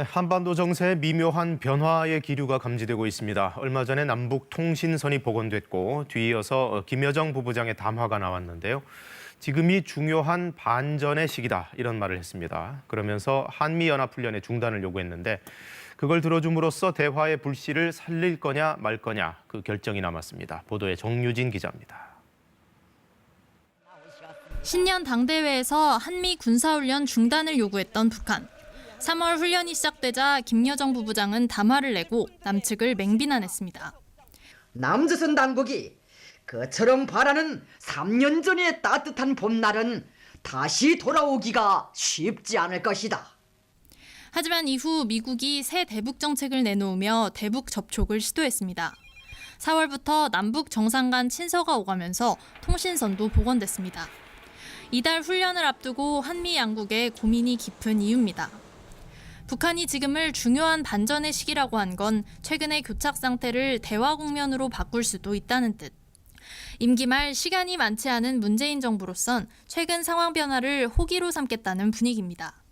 네, 한반도 정세에 미묘한 변화의 기류가 감지되고 있습니다. 얼마 전에 남북 통신선이 복원됐고 뒤이어서 김여정 부부장의 담화가 나왔는데요. 지금이 중요한 반전의 시기다 이런 말을 했습니다. 그러면서 한미연합훈련의 중단을 요구했는데 그걸 들어줌으로써 대화의 불씨를 살릴 거냐 말 거냐 그 결정이 남았습니다. 보도에 정유진 기자입니다. 신년 당대회에서 한미 군사훈련 중단을 요구했던 북한. 3월 훈련이 시작되자 김여정 부부장은 담화를 내고 남측을 맹비난했습니다. 남조선 당국이 그처럼 바라는 3년 전의 따뜻한 봄날은 다시 돌아오기가 쉽지 않을 것이다. 하지만 이후 미국이 새 대북 정책을 내놓으며 대북 접촉을 시도했습니다. 4월부터 남북 정상 간 친서가 오가면서 통신선도 복원됐습니다. 이달 훈련을 앞두고 한미 양국의 고민이 깊은 이유입니다. 북한이 지금을 중요한 반전의 시기라고 한 건 최근의 교착 상태를 대화 국면으로 바꿀 수도 있다는 뜻. 임기 말 시간이 많지 않은 문재인 정부로선 최근 상황 변화를 호기로 삼겠다는 분위기입니다.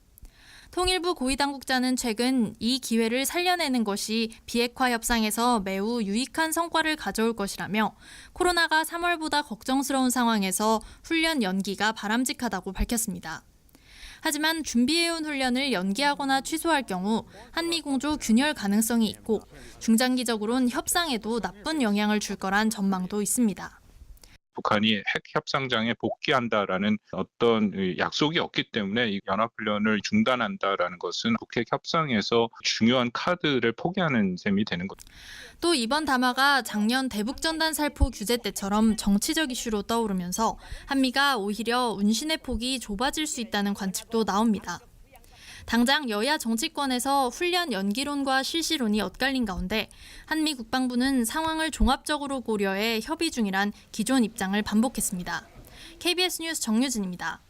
통일부 고위당국자는 최근 이 기회를 살려내는 것이 비핵화 협상에서 매우 유익한 성과를 가져올 것이라며 코로나가 3월보다 걱정스러운 상황에서 훈련 연기가 바람직하다고 밝혔습니다. 하지만 준비해온 훈련을 연기하거나 취소할 경우 한미 공조 균열 가능성이 있고 중장기적으로는 협상에도 나쁜 영향을 줄 거란 전망도 있습니다. 북한이 핵 협상장에 복귀한다라는 어떤 약속이 없기 때문에 이 연합훈련을 중단한다라는 것은 북핵 협상에서 중요한 카드를 포기하는 셈이 되는 거죠. 또 이번 담화가 작년 대북전단 살포 규제 때처럼 정치적 이슈로 떠오르면서 한미가 오히려 운신의 폭이 좁아질 수 있다는 관측도 나옵니다. 당장 여야 정치권에서 훈련 연기론과 실시론이 엇갈린 가운데 한미 국방부는 상황을 종합적으로 고려해 협의 중이란 기존 입장을 반복했습니다. KBS 뉴스 정유진입니다.